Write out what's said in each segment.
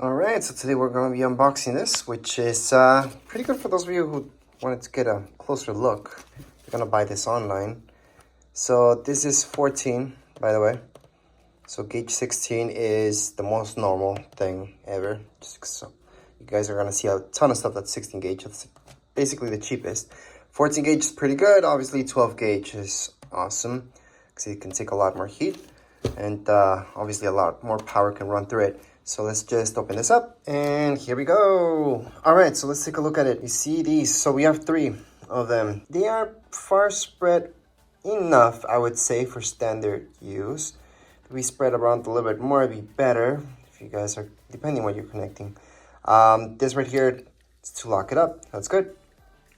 Alright, so today we're going to be unboxing this, which is pretty good for those of you who wanted to get a closer look. You're going to buy this online. So this is 14, by the way. So gauge 16 is the most normal thing ever. So you guys are going to see a ton of stuff that's 16 gauge. That's basically the cheapest. 14 gauge is pretty good. Obviously 12 gauge is awesome because it can take a lot more heat. And obviously a lot more power can run through it. So let's just open this up and here we go. All right, so let's take a look at it. You see these, so we have 3 of them. They are far spread enough, I would say, for standard use. If we spread around a little bit more, it'd be better if you guys are, depending on what you're connecting. This right here is to lock it up, that's good.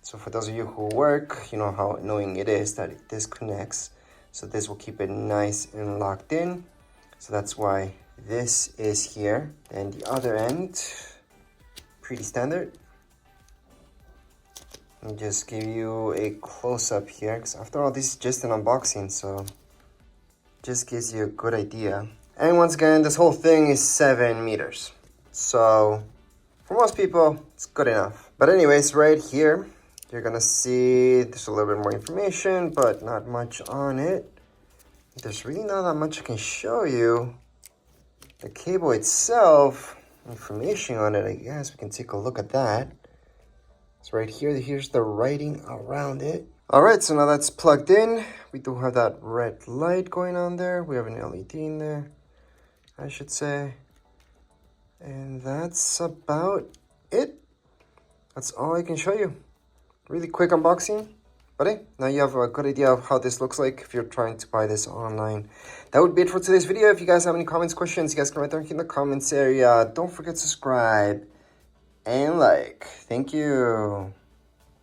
So for those of you who work, you know how annoying it is that it disconnects. So this will keep it nice and locked in. So that's why this is here. And the other end, pretty standard. Let me just give you a close-up here, because after all, this is just an unboxing, so just gives you a good idea. And once again, this whole thing is 7 meters. So for most people, it's good enough. But anyways, right here, you're gonna see there's a little bit more information, but not much on it. There's really not that much I can show you. The cable itself, information on it, I guess we can take a look at that. So right here, here's the writing around it. All right, so now that's plugged in. We do have that red light going on there. We have an LED in there, I should say. And that's about it. That's all I can show you. Really quick unboxing. But hey, now you have a good idea of how this looks like if you're trying to buy this online. That would be it for today's video. If you guys have any comments, questions, you guys can write down in the comments area. Don't forget to subscribe and like. Thank you.